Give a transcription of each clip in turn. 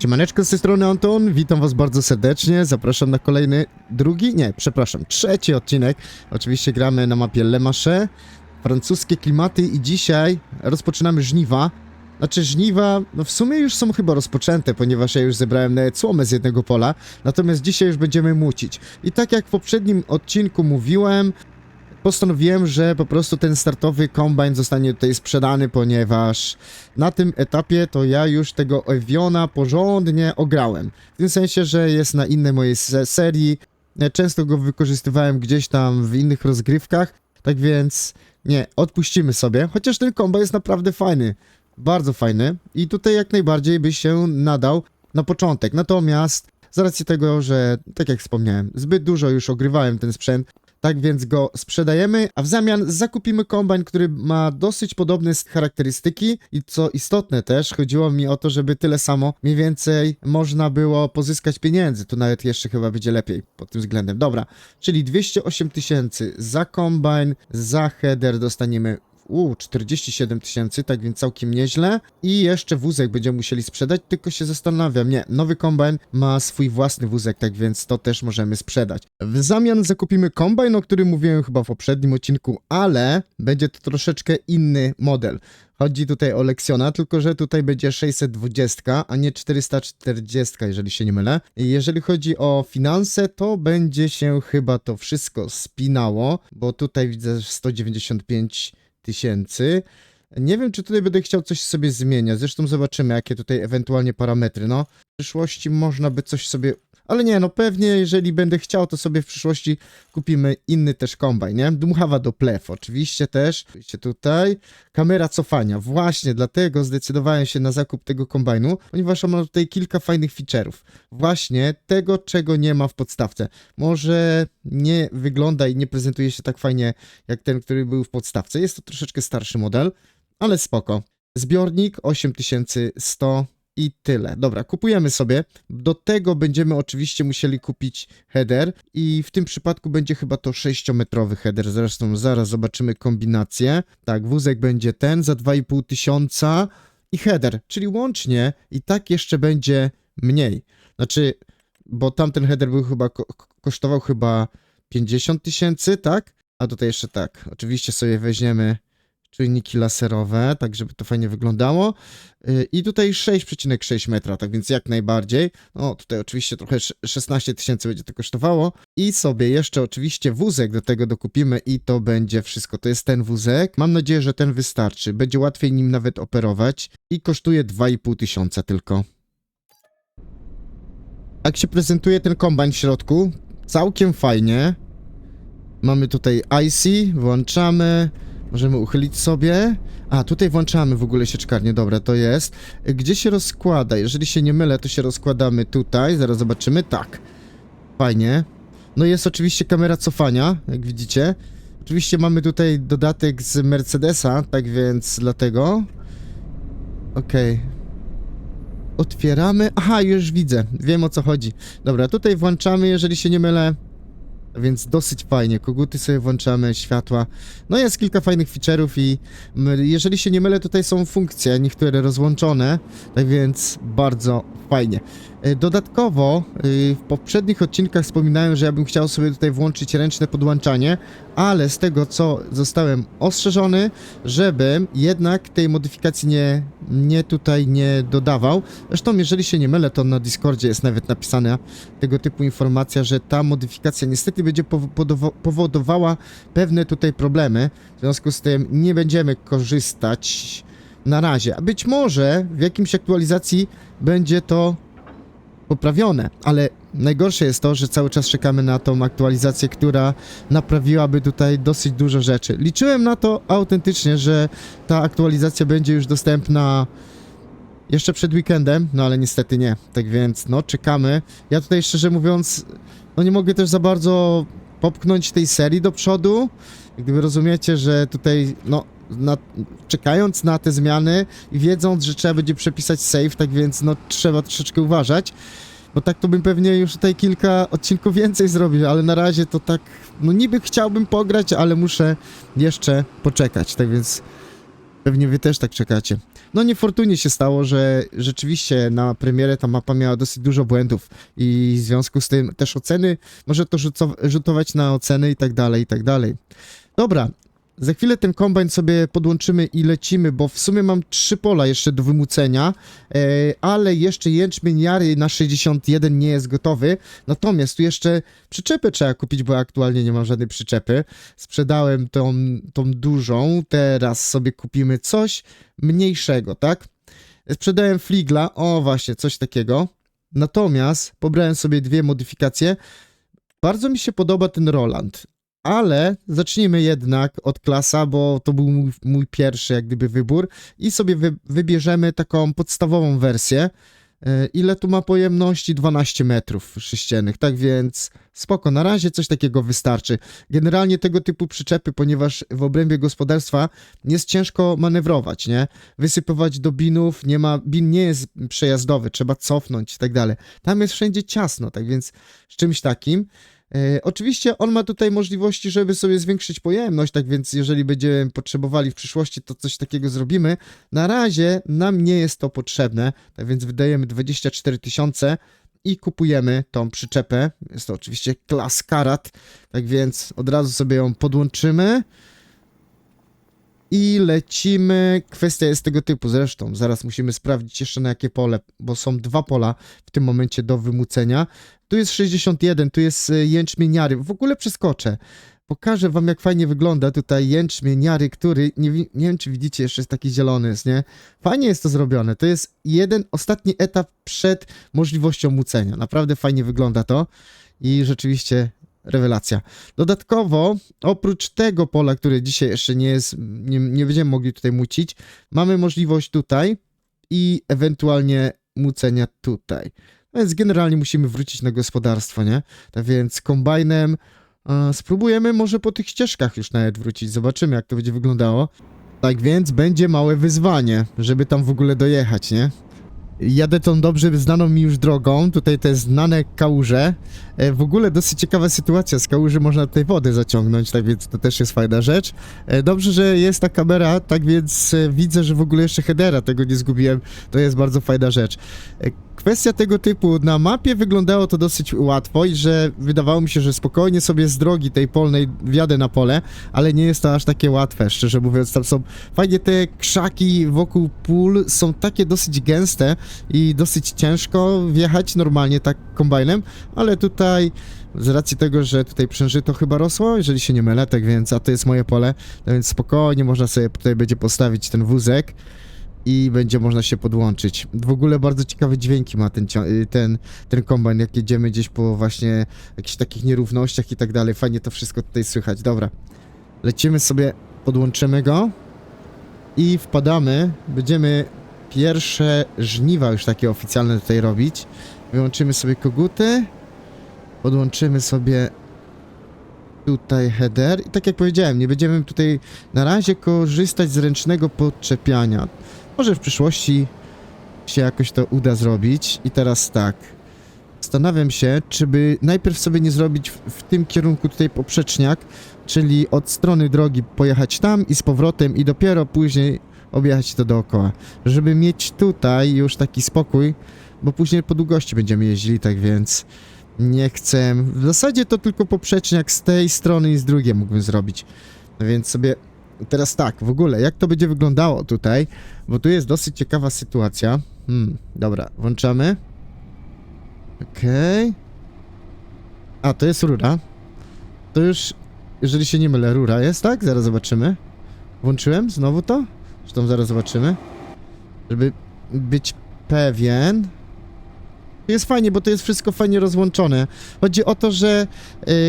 Siemaneczko, z tej strony Anton, witam was bardzo serdecznie, zapraszam na kolejny, trzeci odcinek. Oczywiście gramy na mapie Le Mache, francuskie klimaty i dzisiaj rozpoczynamy żniwa. Znaczy żniwa, no w sumie już są chyba rozpoczęte, ponieważ ja już zebrałem nawet słomę z jednego pola, natomiast dzisiaj już będziemy mucić. I tak jak w poprzednim odcinku mówiłem, postanowiłem, że po prostu ten startowy kombajn zostanie tutaj sprzedany, ponieważ na tym etapie to ja już tego Eviona porządnie ograłem. W tym sensie, że jest na innej mojej serii, często go wykorzystywałem gdzieś tam w innych rozgrywkach, tak więc nie, odpuścimy sobie, chociaż ten kombajn jest naprawdę fajny, bardzo fajny i tutaj jak najbardziej by się nadał na początek. Natomiast z racji tego, że tak jak wspomniałem, zbyt dużo już ogrywałem ten sprzęt, tak więc go sprzedajemy, a w zamian zakupimy kombajn, który ma dosyć podobne charakterystyki i co istotne też, chodziło mi o to, żeby tyle samo mniej więcej można było pozyskać pieniędzy. Tu nawet jeszcze chyba będzie lepiej pod tym względem. Dobra, czyli 208 tysięcy za kombajn, za header dostaniemy 47 tysięcy, tak więc całkiem nieźle. I jeszcze wózek będziemy musieli sprzedać, tylko się zastanawiam, nie, nowy kombajn ma swój własny wózek, tak więc to też możemy sprzedać. W zamian zakupimy kombajn, o którym mówiłem chyba w poprzednim odcinku, ale będzie to troszeczkę inny model. Chodzi tutaj o Lexiona, tylko że tutaj będzie 620, a nie 440, jeżeli się nie mylę. I jeżeli chodzi o finanse, to będzie się chyba to wszystko spinało, bo tutaj widzę 195 tysięcy. Nie wiem, czy tutaj będę chciał coś sobie zmieniać. Zresztą zobaczymy, jakie tutaj ewentualnie parametry. No, w przyszłości można by coś sobie... Ale nie, no pewnie, jeżeli będę chciał, to sobie w przyszłości kupimy inny też kombajn, nie? Dmuchawa do plew, oczywiście też. Widzicie tutaj. Kamera cofania. Właśnie dlatego zdecydowałem się na zakup tego kombajnu, ponieważ on ma tutaj kilka fajnych feature'ów. Właśnie tego, czego nie ma w podstawce. Może nie wygląda i nie prezentuje się tak fajnie, jak ten, który był w podstawce. Jest to troszeczkę starszy model, ale spoko. Zbiornik 8100 i tyle. Dobra, kupujemy sobie. Do tego będziemy oczywiście musieli kupić header i w tym przypadku będzie chyba to 6-metrowy header. Zresztą zaraz zobaczymy kombinację. Tak, wózek będzie ten za 2,5 tysiąca i header, czyli łącznie i tak jeszcze będzie mniej. Znaczy, bo tamten header był chyba kosztował chyba 50 tysięcy, tak? A tutaj jeszcze tak. Oczywiście sobie weźmiemy czujniki laserowe, tak żeby to fajnie wyglądało. I tutaj 6,6 metra, tak więc jak najbardziej. No tutaj oczywiście trochę 16 tysięcy będzie to kosztowało. I sobie jeszcze oczywiście wózek do tego dokupimy i to będzie wszystko. To jest ten wózek. Mam nadzieję, że ten wystarczy. Będzie łatwiej nim nawet operować. I kosztuje 2,5 tysiąca tylko. Jak się prezentuje ten kombajn w środku? Całkiem fajnie. Mamy tutaj IC, włączamy. Możemy uchylić sobie. A, tutaj włączamy w ogóle sieczkarnię. Dobra, to jest. Gdzie się rozkłada? Jeżeli się nie mylę, to się rozkładamy tutaj. Zaraz zobaczymy. Tak. Fajnie. No jest oczywiście kamera cofania, jak widzicie. Oczywiście mamy tutaj dodatek z Mercedesa, tak więc dlatego. Okej. Otwieramy. Aha, już widzę. Wiem, o co chodzi. Dobra, tutaj włączamy, jeżeli się nie mylę. Więc dosyć fajnie, koguty sobie włączamy, światła. No jest kilka fajnych feature'ów i jeżeli się nie mylę, tutaj są funkcje, niektóre rozłączone, tak więc bardzo fajnie. Dodatkowo w poprzednich odcinkach wspominałem, że ja bym chciał sobie tutaj włączyć ręczne podłączanie, ale z tego co zostałem ostrzeżony, żebym jednak tej modyfikacji nie dodawał. Zresztą jeżeli się nie mylę, to na Discordzie jest nawet napisana tego typu informacja, że ta modyfikacja niestety będzie powodowała pewne tutaj problemy. W związku z tym nie będziemy korzystać na razie. A być może w jakimś aktualizacji będzie to poprawione, ale najgorsze jest to, że cały czas czekamy na tą aktualizację, która naprawiłaby tutaj dosyć dużo rzeczy. Liczyłem na to autentycznie, że ta aktualizacja będzie już dostępna jeszcze przed weekendem, no ale niestety nie. Tak więc, no, czekamy. Ja tutaj szczerze mówiąc, no nie mogę też za bardzo popchnąć tej serii do przodu. Gdyby rozumiecie, że tutaj, no, czekając na te zmiany i wiedząc, że trzeba będzie przepisać save, tak więc, no, trzeba troszeczkę uważać. Bo tak to bym pewnie już tutaj kilka odcinków więcej zrobił, ale na razie to tak, no niby chciałbym pograć, ale muszę jeszcze poczekać, tak więc pewnie wy też tak czekacie. no niefortunnie się stało, że rzeczywiście na premierę ta mapa miała dosyć dużo błędów i w związku z tym też oceny, może to rzutować na oceny i tak dalej, i tak dalej. Dobra, za chwilę ten kombajn sobie podłączymy i lecimy, bo w sumie mam 3 pola jeszcze do wymucenia, ale jeszcze jęczmień Jary na 61 nie jest gotowy, natomiast tu jeszcze przyczepę trzeba kupić, bo aktualnie nie mam żadnej przyczepy. Sprzedałem tą dużą, teraz sobie kupimy coś mniejszego, tak? Sprzedałem Fligla, o właśnie, coś takiego, natomiast pobrałem sobie 2 modyfikacje. Bardzo mi się podoba ten Roland. Ale zacznijmy jednak od klasa, bo to był mój pierwszy jak gdyby wybór i sobie wybierzemy taką podstawową wersję. Ile tu ma pojemności? 12 metrów sześciennych, tak więc spoko, na razie coś takiego wystarczy. Generalnie tego typu przyczepy, ponieważ w obrębie gospodarstwa jest ciężko manewrować, nie? Wysypywać do binów, bin nie jest przejazdowy, trzeba cofnąć i tak dalej. Tam jest wszędzie ciasno, tak więc z czymś takim. Oczywiście on ma tutaj możliwości, żeby sobie zwiększyć pojemność, tak więc jeżeli będziemy potrzebowali w przyszłości, to coś takiego zrobimy. Na razie nam nie jest to potrzebne, tak więc wydajemy 24 000 i kupujemy tą przyczepę. Jest to oczywiście Class Karat, tak więc od razu sobie ją podłączymy. I lecimy. Kwestia jest tego typu, zresztą zaraz musimy sprawdzić jeszcze na jakie pole, bo są 2 pola w tym momencie do wymucenia. Tu jest 61, tu jest jęczmień Jary. W ogóle przeskoczę. Pokażę wam jak fajnie wygląda tutaj jęczmień Jary, który, nie wiem czy widzicie, jeszcze jest taki zielony jest, nie? Fajnie jest to zrobione. To jest ostatni etap przed możliwością mucenia. Naprawdę fajnie wygląda to i rzeczywiście rewelacja. Dodatkowo, oprócz tego pola, które dzisiaj jeszcze nie będziemy mogli tutaj mucić, mamy możliwość tutaj i ewentualnie mucenia tutaj. No więc generalnie musimy wrócić na gospodarstwo, nie? Tak więc kombajnem spróbujemy może po tych ścieżkach już nawet wrócić. Zobaczymy jak to będzie wyglądało. Tak więc będzie małe wyzwanie, żeby tam w ogóle dojechać, nie? Jadę tą dobrze znaną mi już drogą, tutaj te znane kałuże. W ogóle dosyć ciekawa sytuacja, z kałuży można tutaj wodę zaciągnąć, tak więc to też jest fajna rzecz. Dobrze, że jest ta kamera, tak więc widzę, że w ogóle jeszcze headera tego nie zgubiłem, to jest bardzo fajna rzecz. Kwestia tego typu, na mapie wyglądało to dosyć łatwo i że wydawało mi się, że spokojnie sobie z drogi tej polnej wjadę na pole, ale nie jest to aż takie łatwe, szczerze mówiąc, tam są fajnie te krzaki wokół pól, są takie dosyć gęste i dosyć ciężko wjechać normalnie tak kombajnem, ale tutaj z racji tego, że tutaj przężyto chyba rosło, jeżeli się nie mylę, tak więc, a to jest moje pole, tak więc spokojnie można sobie tutaj będzie postawić ten wózek i będzie można się podłączyć. W ogóle bardzo ciekawe dźwięki ma ten kombajn, jak jedziemy gdzieś po właśnie jakichś takich nierównościach i tak dalej. Fajnie to wszystko tutaj słychać. Dobra, lecimy sobie, podłączymy go i wpadamy. Będziemy pierwsze żniwa już takie oficjalne tutaj robić. Wyłączymy sobie koguty, podłączymy sobie tutaj header i tak jak powiedziałem, nie będziemy tutaj na razie korzystać z ręcznego podczepiania. Może w przyszłości się jakoś to uda zrobić. I teraz tak, zastanawiam się, czy by najpierw sobie nie zrobić w tym kierunku tutaj poprzeczniak, czyli od strony drogi pojechać tam i z powrotem i dopiero później objechać to dookoła, żeby mieć tutaj już taki spokój, bo później po długości będziemy jeździli, tak więc nie chcę. W zasadzie to tylko poprzeczniak z tej strony i z drugiej mógłbym zrobić. No więc sobie teraz tak, w ogóle jak to będzie wyglądało tutaj, bo tu jest dosyć ciekawa sytuacja. Dobra, włączamy. Okej. A, to jest rura. To już, jeżeli się nie mylę, rura jest, tak? Zaraz zobaczymy. Włączyłem znowu to? Zresztą zaraz zobaczymy. Żeby być pewien. Jest fajnie, bo to jest wszystko fajnie rozłączone. Chodzi o to, że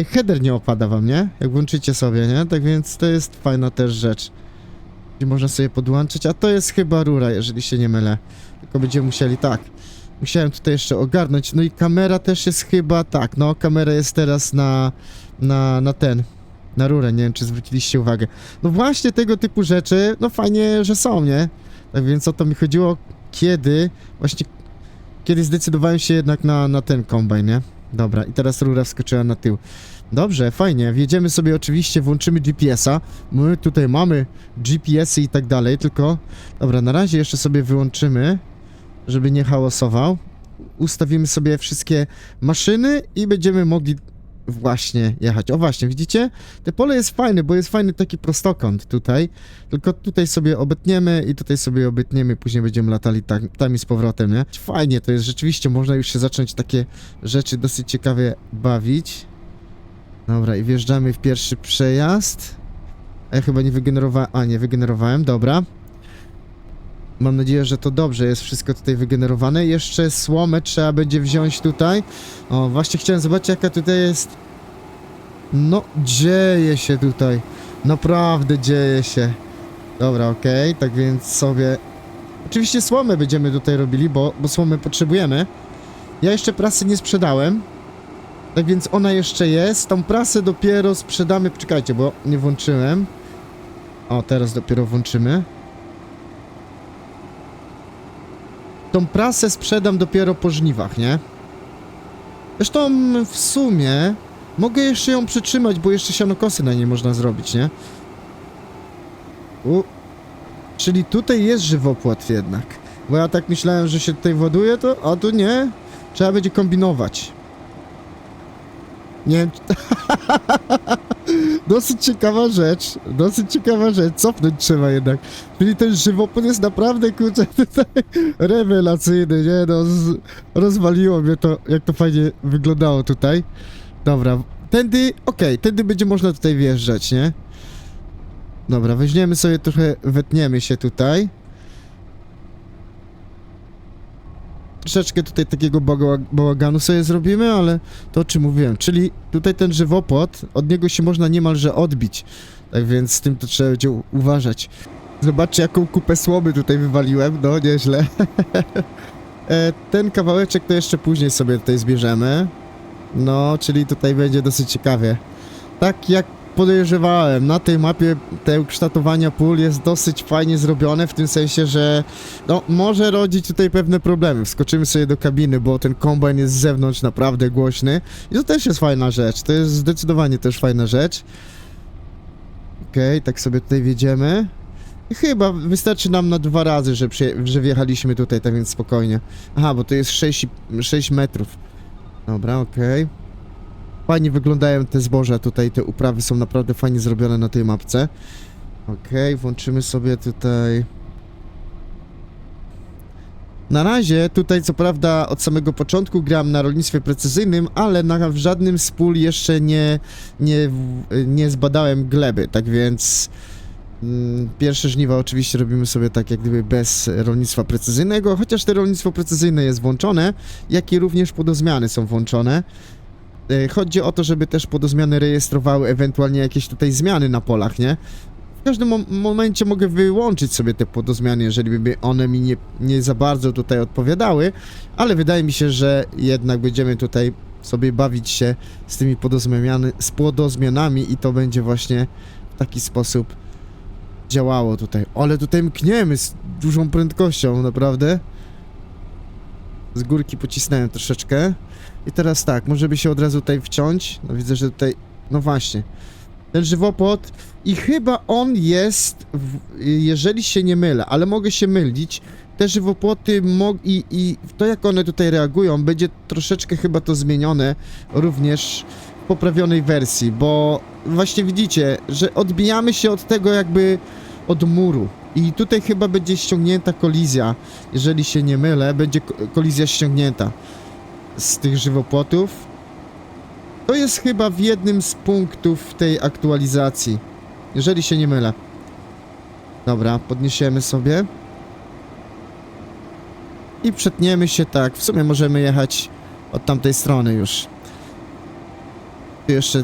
header nie opada wam, nie? Jak włączycie sobie, nie? Tak więc to jest fajna też rzecz. I można sobie podłączyć, a to jest chyba rura, jeżeli się nie mylę. Tylko będziemy musieli, tak. Musiałem tutaj jeszcze ogarnąć. No i kamera też jest chyba, tak, no kamera jest teraz na rurę, nie wiem czy zwróciliście uwagę. No właśnie tego typu rzeczy, no fajnie, że są, nie? Tak więc o to mi chodziło, kiedy zdecydowałem się jednak na ten kombajn, nie? Dobra, i teraz rura wskoczyła na tył. Dobrze, fajnie. Wjedziemy sobie oczywiście, włączymy GPS-a. My tutaj mamy GPS-y i tak dalej, tylko... Dobra, na razie jeszcze sobie wyłączymy, żeby nie hałasował. Ustawimy sobie wszystkie maszyny i będziemy mogli właśnie jechać. O właśnie, widzicie? Te pole jest fajne, bo jest fajny taki prostokąt tutaj. Tylko tutaj sobie obetniemy i tutaj sobie obetniemy, później będziemy latali tam i z powrotem, nie? Fajnie to jest, rzeczywiście można już się zacząć takie rzeczy dosyć ciekawie bawić. Dobra, i wjeżdżamy w pierwszy przejazd. A ja chyba nie wygenerowałem... A, nie wygenerowałem, dobra. Mam nadzieję, że to dobrze jest wszystko tutaj wygenerowane. Jeszcze słomę trzeba będzie wziąć tutaj. O, właśnie chciałem zobaczyć, jaka tutaj jest... No, dzieje się tutaj. Naprawdę dzieje się. Dobra, okej, tak więc sobie... Oczywiście słomę będziemy tutaj robili, bo słomę potrzebujemy. Ja jeszcze prasy nie sprzedałem. Tak więc ona jeszcze jest. Tą prasę dopiero sprzedamy... Czekajcie, bo nie włączyłem. O, teraz dopiero włączymy. Tą prasę sprzedam dopiero po żniwach, nie? Zresztą w sumie mogę jeszcze ją przytrzymać, bo jeszcze sianokosy na niej można zrobić, nie? Czyli tutaj jest żywopłot jednak. Bo ja tak myślałem, że się tutaj właduje, a tu nie. Trzeba będzie kombinować. Nie wiem... Dosyć ciekawa rzecz. Cofnąć trzeba jednak. Czyli ten żywopłot jest naprawdę, kurczę, tutaj rewelacyjny, nie? No, rozwaliło mnie to, jak to fajnie wyglądało tutaj. Dobra, tędy, tędy będzie można tutaj wjeżdżać, nie? Dobra, weźmiemy sobie trochę, wetniemy się tutaj. Troszeczkę tutaj takiego bałaganu sobie zrobimy, ale to o czym mówiłem, czyli tutaj ten żywopłot, od niego się można niemalże odbić, tak więc z tym to trzeba będzie uważać. Zobaczcie, jaką kupę słomy tutaj wywaliłem, no nieźle. Ten kawałeczek to jeszcze później sobie tutaj zbierzemy, no, czyli tutaj będzie dosyć ciekawie. Tak jak podejrzewałem, na tej mapie te kształtowania pól jest dosyć fajnie zrobione, w tym sensie, że no, może rodzić tutaj pewne problemy. Wskoczymy sobie do kabiny, bo ten kombajn jest z zewnątrz naprawdę głośny i to też jest fajna rzecz, to jest zdecydowanie też fajna rzecz. Okej, tak sobie tutaj wjedziemy. I chyba wystarczy nam na 2 razy, że wjechaliśmy tutaj, tak więc spokojnie. Aha, bo to jest 6 metrów. Dobra, okej. Fajnie wyglądają te zboża tutaj, te uprawy są naprawdę fajnie zrobione na tej mapce. Okej, włączymy sobie tutaj... Na razie tutaj co prawda od samego początku gram na rolnictwie precyzyjnym, ale w żadnym z pól jeszcze nie zbadałem gleby, tak więc... Pierwsze żniwa oczywiście robimy sobie tak jak gdyby bez rolnictwa precyzyjnego, chociaż te rolnictwo precyzyjne jest włączone, jak i również podozmiany są włączone. Chodzi o to, żeby też podozmiany rejestrowały ewentualnie jakieś tutaj zmiany na polach, nie? W każdym momencie mogę wyłączyć sobie te podozmiany, jeżeli by one mi nie za bardzo tutaj odpowiadały, ale wydaje mi się, że jednak będziemy tutaj sobie bawić się z tymi podozmianami i to będzie właśnie w taki sposób działało tutaj. Ale tutaj mkniemy z dużą prędkością, naprawdę. Z górki pocisnąłem troszeczkę. I teraz tak, może by się od razu tutaj wciąć. No widzę, że tutaj... No właśnie. Ten żywopłot i chyba on jest, jeżeli się nie mylę, ale mogę się mylić, te żywopłoty i to jak one tutaj reagują, będzie troszeczkę chyba to zmienione również w poprawionej wersji, bo właśnie widzicie, że odbijamy się od tego jakby od muru i tutaj chyba będzie ściągnięta kolizja, jeżeli się nie mylę, będzie kolizja ściągnięta z tych żywopłotów. To jest chyba w jednym z punktów tej aktualizacji, jeżeli się nie mylę. Dobra, podniesiemy sobie. I przetniemy się tak. W sumie możemy jechać od tamtej strony już. Tu jeszcze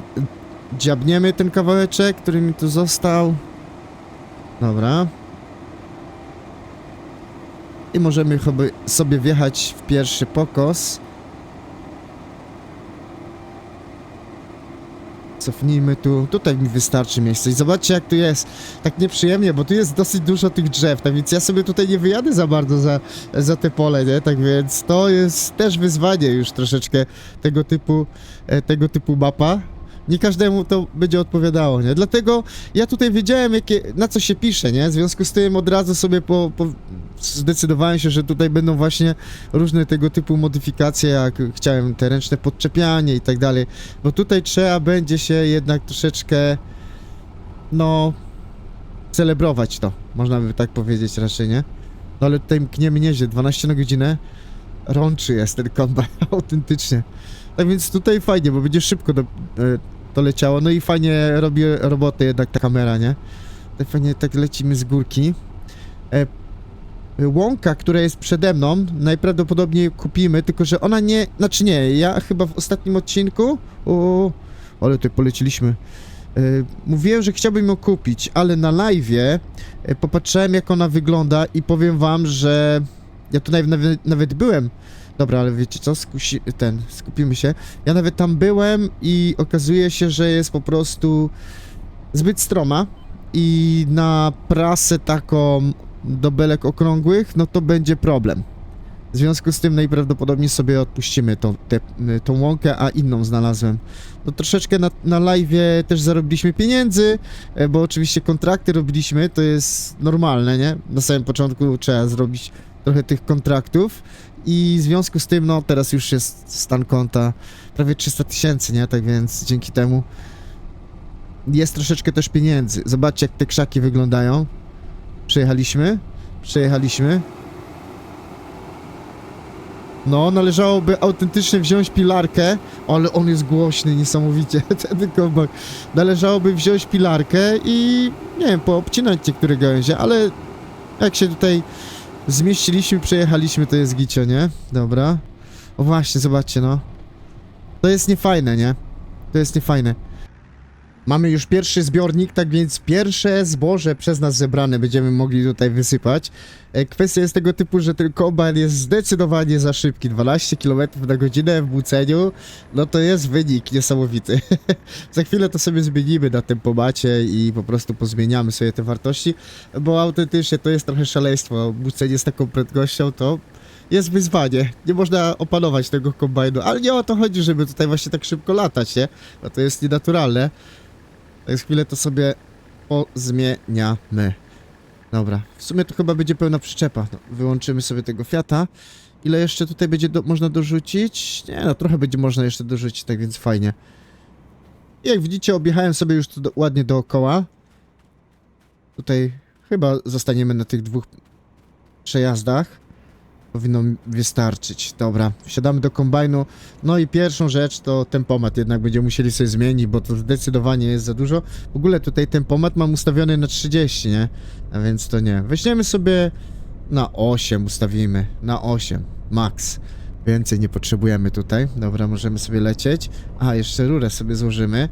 dziabniemy ten kawałeczek, który mi tu został. Dobra. I możemy chyba sobie wjechać w pierwszy pokos. Cofnijmy tu. Tutaj mi wystarczy miejsca. I zobaczcie, jak tu jest. Tak nieprzyjemnie, bo tu jest dosyć dużo tych drzew. Tak więc ja sobie tutaj nie wyjadę za bardzo za te pole, nie? Tak więc to jest też wyzwanie już troszeczkę tego typu mapa. Nie każdemu to będzie odpowiadało, nie? Dlatego ja tutaj wiedziałem, na co się pisze, nie? W związku z tym od razu sobie zdecydowałem się, że tutaj będą właśnie różne tego typu modyfikacje, jak chciałem te ręczne podczepianie i tak dalej. Bo tutaj trzeba będzie się jednak troszeczkę, no, celebrować to. Można by tak powiedzieć raczej, nie? No ale tutaj mkniemy nieźle, 12 na godzinę. Rączy jest ten kombajn, autentycznie. Tak więc tutaj fajnie, bo będzie szybko to leciało. No i fajnie robi robotę jednak ta kamera, nie? Tak fajnie tak lecimy z górki. Łąka, która jest przede mną, najprawdopodobniej kupimy, tylko że ona nie... Znaczy nie, ja chyba w ostatnim odcinku... ale tutaj poleciliśmy. Mówiłem, że chciałbym ją kupić, ale na live'ie popatrzyłem, jak ona wygląda i powiem wam, że... Ja tu nawet byłem. Dobra, ale wiecie co? Skupimy się. Ja nawet tam byłem i okazuje się, że jest po prostu zbyt stroma i na prasę taką do belek okrągłych, no to będzie problem. W związku z tym najprawdopodobniej sobie odpuścimy tą łąkę, a inną znalazłem. No troszeczkę na live'ie też zarobiliśmy pieniędzy, bo oczywiście kontrakty robiliśmy, to jest normalne, nie? Na samym początku trzeba zrobić trochę tych kontraktów i w związku z tym, no teraz już jest stan konta prawie 300 000, nie? Tak więc dzięki temu jest troszeczkę też pieniędzy. Zobaczcie, jak te krzaki wyglądają. Przejechaliśmy. No, należałoby autentycznie wziąć pilarkę, ale on jest głośny niesamowicie, ten kombajn. Należałoby wziąć pilarkę i, nie wiem, poobcinać niektóre gałęzie, ale jak się tutaj zmieściliśmy, przejechaliśmy, to jest gicio, nie? Dobra. O właśnie, zobaczcie, no. To jest niefajne, nie? To jest niefajne. Mamy już pierwszy zbiornik, tak więc pierwsze zboże przez nas zebrane będziemy mogli tutaj wysypać. Kwestia jest tego typu, że ten kombajn jest zdecydowanie za szybki. 12 km na godzinę w buceniu, no to jest wynik niesamowity. Za chwilę to sobie zmienimy na tempomacie i po prostu pozmieniamy sobie te wartości, bo autentycznie to jest trochę szaleństwo. Bucenie z taką prędkością to jest wyzwanie. Nie można opanować tego kombajnu, ale nie o to chodzi, żeby tutaj właśnie tak szybko latać, nie? Bo to jest nienaturalne. Tak chwilę to sobie pozmieniamy. Dobra, w sumie to chyba będzie pełna przyczepa. No, wyłączymy sobie tego Fiata. Ile jeszcze tutaj będzie można dorzucić? Nie, no trochę będzie można jeszcze dorzucić, tak więc fajnie. I jak widzicie, objechałem sobie już tu ładnie dookoła. Tutaj chyba zostaniemy na tych dwóch przejazdach. Powinno wystarczyć. Dobra, wsiadamy do kombajnu. No i pierwszą rzecz to tempomat jednak będziemy musieli sobie zmienić, bo to zdecydowanie jest za dużo. W ogóle tutaj tempomat mam ustawiony na 30, nie? A więc to nie. Weźmiemy sobie na 8, ustawimy. Na 8. Max. Więcej nie potrzebujemy tutaj. Dobra, możemy sobie lecieć. A, jeszcze rurę sobie złożymy.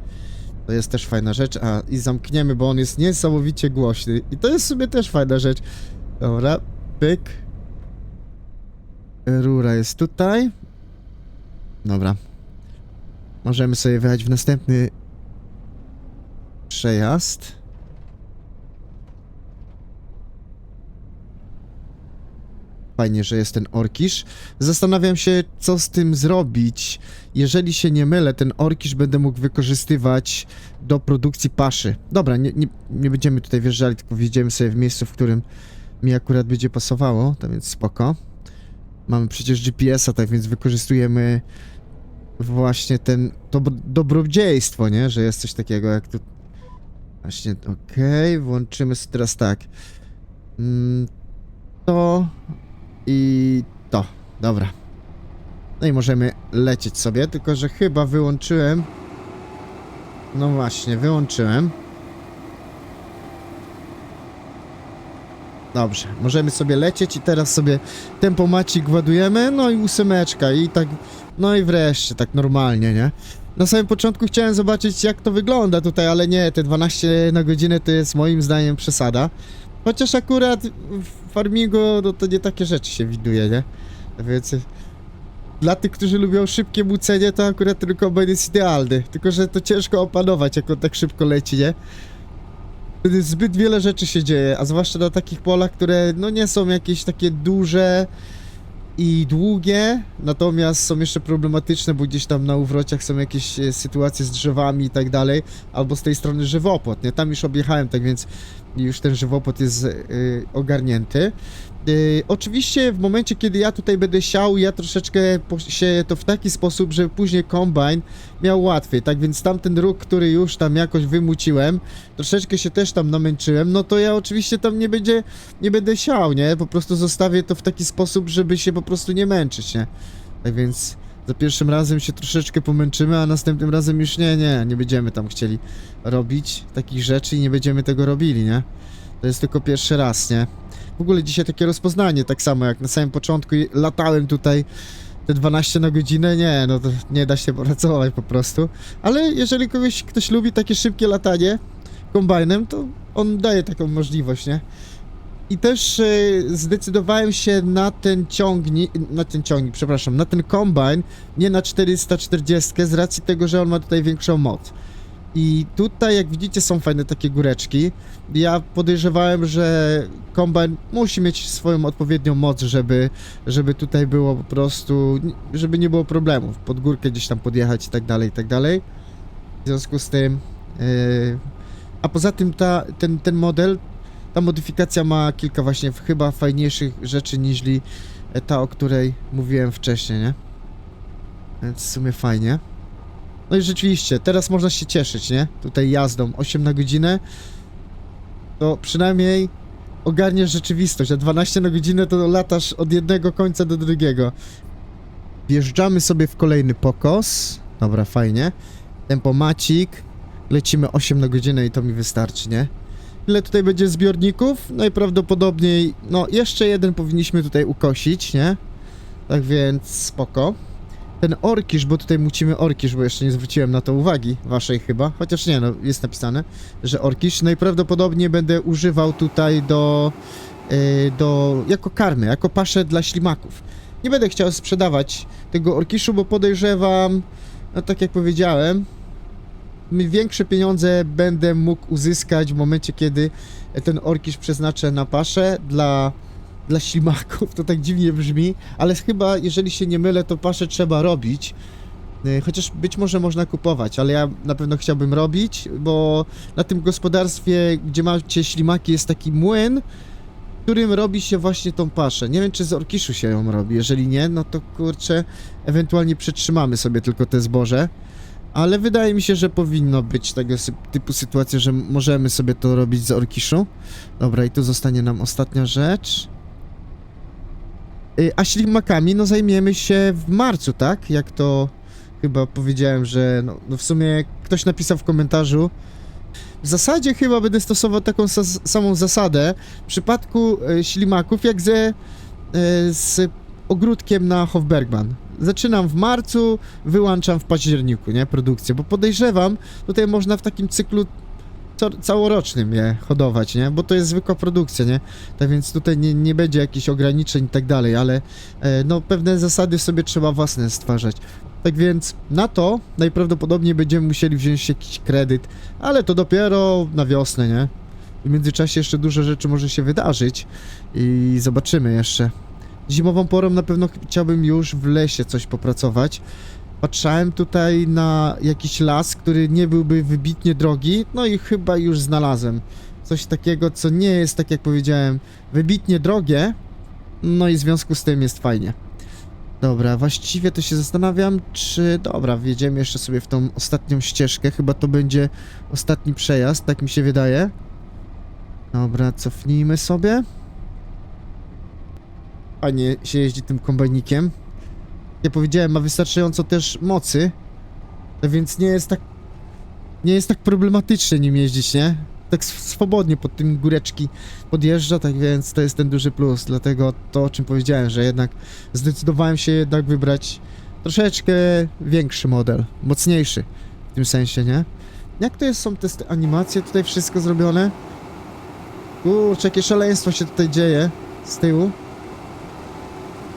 To jest też fajna rzecz. A, i zamkniemy, bo on jest niesamowicie głośny. I to jest sobie też fajna rzecz. Dobra, pyk. Rura jest tutaj. Dobra. Możemy sobie wjechać w następny przejazd. Fajnie, że jest ten orkisz. Zastanawiam się, co z tym zrobić. Jeżeli się nie mylę, ten orkisz będę mógł wykorzystywać do produkcji paszy. Dobra, nie będziemy tutaj wjeżdżali, tylko wjedziemy sobie w miejscu, w którym mi akurat będzie pasowało. To więc spoko. Mamy przecież GPS-a, tak więc wykorzystujemy właśnie to dobrodziejstwo, nie? Że jest coś takiego jak tu... Właśnie, okej, włączymy sobie teraz tak. To i to. Dobra. No i możemy lecieć sobie, tylko że chyba wyłączyłem... No właśnie, wyłączyłem. Dobrze, możemy sobie lecieć i teraz sobie tempomacik ładujemy, no i 8 i tak, no i wreszcie, tak normalnie, nie? Na samym początku chciałem zobaczyć, jak to wygląda tutaj, ale nie, te 12 na godzinę to jest moim zdaniem przesada. Chociaż akurat w farmingu, no to nie takie rzeczy się widuje, nie? Więc dla tych, którzy lubią szybkie bucenie, to akurat ten kombajn jest idealny. Tylko że to ciężko opanować, jak on tak szybko leci, nie? Zbyt wiele rzeczy się dzieje, a zwłaszcza na takich polach, które no nie są jakieś takie duże, i długie, natomiast są jeszcze problematyczne, bo gdzieś tam na uwrociach są jakieś sytuacje z drzewami i tak dalej, albo z tej strony żywopłot, nie? Tam już objechałem, tak więc już ten żywopłot jest ogarnięty. Oczywiście w momencie, kiedy ja tutaj będę siał, ja troszeczkę sieję to w taki sposób, żeby później kombajn miał łatwiej, tak więc tamten róg, który już tam jakoś wymuciłem, troszeczkę się też tam namęczyłem, no to ja oczywiście tam nie będę siał, nie? Po prostu zostawię to w taki sposób, żeby się po prostu nie męczyć, nie? Tak więc za pierwszym razem się troszeczkę pomęczymy, a następnym razem już nie będziemy tam chcieli robić takich rzeczy i nie będziemy tego robili, nie? To jest tylko pierwszy raz, nie? W ogóle dzisiaj takie rozpoznanie, tak samo jak na samym początku latałem tutaj te 12 na godzinę, no to nie da się pracować po prostu. Ale jeżeli ktoś lubi takie szybkie latanie kombajnem, to on daje taką możliwość, nie? I też zdecydowałem się na ten przepraszam, na ten kombajn, nie na 440 z racji tego, że on ma tutaj większą moc. I tutaj, jak widzicie, są fajne takie góreczki. Ja podejrzewałem, że kombajn musi mieć swoją odpowiednią moc, żeby tutaj było po prostu, żeby nie było problemów. Pod górkę gdzieś tam podjechać i tak dalej, i tak dalej. W związku z tym... a poza tym ten model, ta modyfikacja ma kilka właśnie chyba fajniejszych rzeczy niż ta, o której mówiłem wcześniej, nie? Więc w sumie fajnie. No i rzeczywiście, teraz można się cieszyć, nie? Tutaj jazdą 8 na godzinę, to przynajmniej ogarniesz rzeczywistość, a 12 na godzinę to latasz od jednego końca do drugiego. Wjeżdżamy sobie w kolejny pokos. Dobra, fajnie. Tempomacik. Lecimy 8 na godzinę i to mi wystarczy, nie? Ile tutaj będzie zbiorników? Najprawdopodobniej, no jeszcze jeden powinniśmy tutaj ukosić, nie? Tak więc spoko. Ten orkisz, bo tutaj mucimy orkisz, bo jeszcze nie zwróciłem na to uwagi waszej chyba, chociaż nie, no jest napisane, że orkisz najprawdopodobniej będę używał tutaj jako karmy, jako paszę dla ślimaków. Nie będę chciał sprzedawać tego orkiszu, bo podejrzewam, no tak jak powiedziałem, większe pieniądze będę mógł uzyskać w momencie, kiedy ten orkisz przeznaczę na paszę dla ślimaków, to tak dziwnie brzmi, ale chyba, jeżeli się nie mylę, to paszę trzeba robić, chociaż być może można kupować, ale ja na pewno chciałbym robić, bo na tym gospodarstwie, gdzie macie ślimaki, jest taki młyn, w którym robi się właśnie tą paszę. Nie wiem, czy z orkiszu się ją robi, jeżeli nie, no to kurczę, ewentualnie przetrzymamy sobie tylko te zboże, ale wydaje mi się, że powinno być tego typu sytuacja, że możemy sobie to robić z orkiszu. Dobra, i tu zostanie nam ostatnia rzecz. A ślimakami, no zajmiemy się w marcu, tak? Jak to chyba powiedziałem, że no w sumie ktoś napisał w komentarzu. W zasadzie chyba będę stosował taką samą zasadę w przypadku ślimaków, jak z ogródkiem na Hofbergman. Zaczynam w marcu, wyłączam w październiku, nie? Produkcję, bo podejrzewam, tutaj można w takim cyklu całorocznym je hodować, nie? Bo to jest zwykła produkcja, nie? Tak więc tutaj nie będzie jakichś ograniczeń i tak dalej, ale no pewne zasady sobie trzeba własne stwarzać. Tak więc na to najprawdopodobniej będziemy musieli wziąć jakiś kredyt, ale to dopiero na wiosnę, nie? W międzyczasie jeszcze dużo rzeczy może się wydarzyć i zobaczymy jeszcze. Zimową porą na pewno chciałbym już w lesie coś popracować. Patrzałem tutaj na jakiś las, który nie byłby wybitnie drogi, no i chyba już znalazłem coś takiego, co nie jest, tak jak powiedziałem, wybitnie drogie, no i w związku z tym jest fajnie. Dobra, właściwie to się zastanawiam, czy... Dobra, wjedziemy jeszcze sobie w tą ostatnią ścieżkę, chyba to będzie ostatni przejazd, tak mi się wydaje. Dobra, cofnijmy sobie. Fajnie się jeździ tym kombajnikiem. Jak powiedziałem, ma wystarczająco też mocy, więc nie jest tak problematycznie nim jeździć, nie? Tak swobodnie pod tym góreczki podjeżdża, tak więc to jest ten duży plus, dlatego to, o czym powiedziałem, że jednak zdecydowałem się jednak wybrać troszeczkę większy model, mocniejszy w tym sensie, nie? Jak to jest, są te animacje tutaj wszystko zrobione? Kurczę, jakie szaleństwo się tutaj dzieje z tyłu.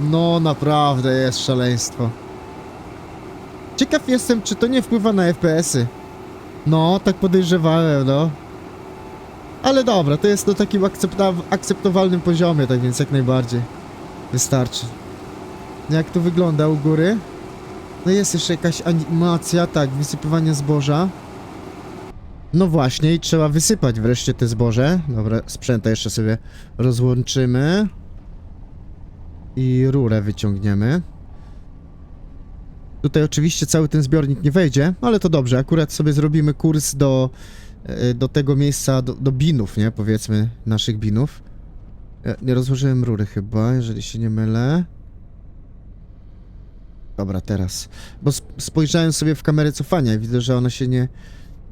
No naprawdę jest szaleństwo. Ciekaw jestem, czy to nie wpływa na FPS-y. No, tak podejrzewałem, no. Ale dobra, to jest na takim akceptowalnym poziomie, tak więc jak najbardziej wystarczy. jak to wygląda u góry. No jest jeszcze jakaś animacja, tak, wysypywanie zboża. No właśnie, i trzeba wysypać wreszcie te zboże. Dobra, sprzęta jeszcze sobie rozłączymy. I rurę wyciągniemy. Tutaj oczywiście cały ten zbiornik nie wejdzie, ale to dobrze, akurat sobie zrobimy kurs do tego miejsca, do binów, nie? Powiedzmy, naszych binów. Ja nie rozłożyłem rury chyba, jeżeli się nie mylę. Dobra, teraz. Bo spojrzałem sobie w kamerę cofania i widzę, że ona się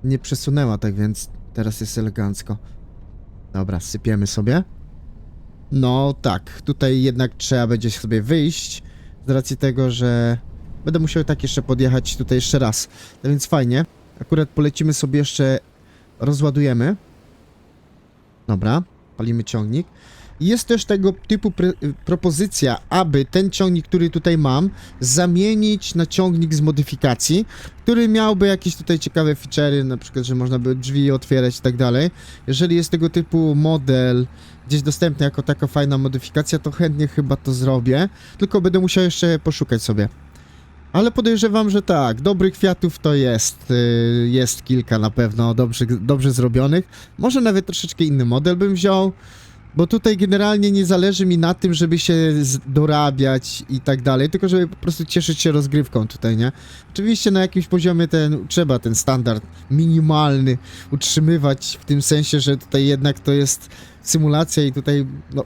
nie przesunęła, tak więc teraz jest elegancko. Dobra, sypiemy sobie. No tak, tutaj jednak trzeba będzie sobie wyjść, z racji tego, że będę musiał tak jeszcze podjechać tutaj jeszcze raz. No więc fajnie. Akurat polecimy sobie jeszcze, rozładujemy. Dobra, palimy ciągnik. Jest też tego typu propozycja, aby ten ciągnik, który tutaj mam, zamienić na ciągnik z modyfikacji, który miałby jakieś tutaj ciekawe feature'y, na przykład, że można by drzwi otwierać i tak dalej. Jeżeli jest tego typu model gdzieś dostępny jako taka fajna modyfikacja, to chętnie chyba to zrobię, tylko będę musiał jeszcze poszukać sobie. Ale podejrzewam, że tak, dobrych kwiatów to jest kilka na pewno, dobrze zrobionych. Może nawet troszeczkę inny model bym wziął. Bo tutaj generalnie nie zależy mi na tym, żeby się dorabiać i tak dalej, tylko żeby po prostu cieszyć się rozgrywką tutaj, nie? Oczywiście na jakimś poziomie trzeba ten standard minimalny utrzymywać, w tym sensie, że tutaj jednak to jest symulacja i tutaj, no,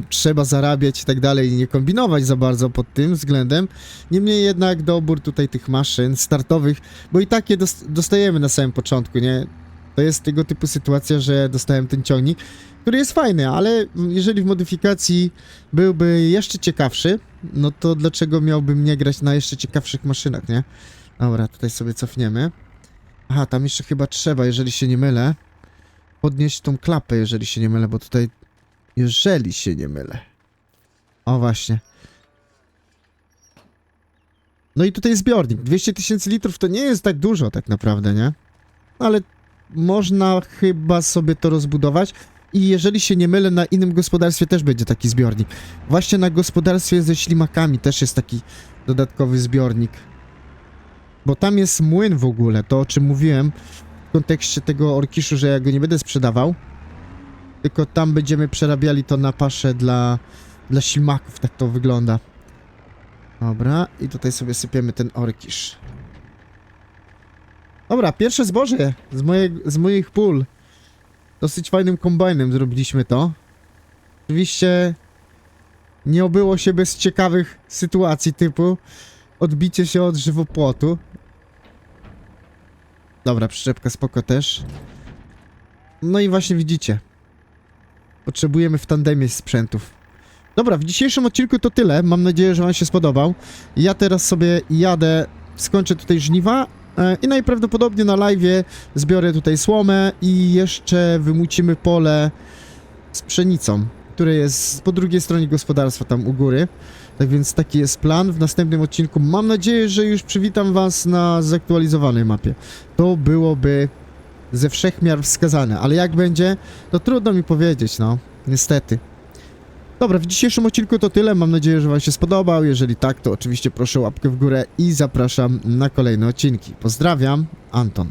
trzeba zarabiać i tak dalej i nie kombinować za bardzo pod tym względem. Niemniej jednak dobór tutaj tych maszyn startowych, bo i takie dostajemy na samym początku, nie? To jest tego typu sytuacja, że dostałem ten ciągnik, który jest fajny, ale jeżeli w modyfikacji byłby jeszcze ciekawszy, no to dlaczego miałbym nie grać na jeszcze ciekawszych maszynach, nie? Dobra, tutaj sobie cofniemy. Aha, tam jeszcze chyba trzeba, jeżeli się nie mylę, podnieść tą klapę, jeżeli się nie mylę, bo tutaj... Jeżeli się nie mylę. O, właśnie. No i tutaj zbiornik. 200 000 litrów to nie jest tak dużo tak naprawdę, nie? Ale można chyba sobie to rozbudować. I jeżeli się nie mylę, na innym gospodarstwie też będzie taki zbiornik. Właśnie na gospodarstwie ze ślimakami też jest taki dodatkowy zbiornik. Bo tam jest młyn w ogóle, to o czym mówiłem w kontekście tego orkiszu, że ja go nie będę sprzedawał. Tylko tam będziemy przerabiali to na paszę dla ślimaków, tak to wygląda. Dobra, i tutaj sobie sypiemy ten orkisz. Dobra, pierwsze zboże z moich pól. Dosyć fajnym kombajnem zrobiliśmy to. Oczywiście nie obyło się bez ciekawych sytuacji typu odbicie się od żywopłotu. Dobra, przyczepka spoko też. No i właśnie widzicie. Potrzebujemy w tandemie sprzętów. Dobra, w dzisiejszym odcinku to tyle. Mam nadzieję, że wam się spodobał. Ja teraz sobie jadę, skończę tutaj żniwa i najprawdopodobniej na live'ie zbiorę tutaj słomę i jeszcze wymucimy pole z pszenicą, które jest po drugiej stronie gospodarstwa, tam u góry. Tak więc taki jest plan. W następnym odcinku mam nadzieję, że już przywitam was na zaktualizowanej mapie. To byłoby ze wszechmiar wskazane, ale jak będzie, to trudno mi powiedzieć, no, niestety. Dobra, w dzisiejszym odcinku to tyle, mam nadzieję, że wam się spodobał, jeżeli tak, to oczywiście proszę o łapkę w górę i zapraszam na kolejne odcinki. Pozdrawiam, Anton.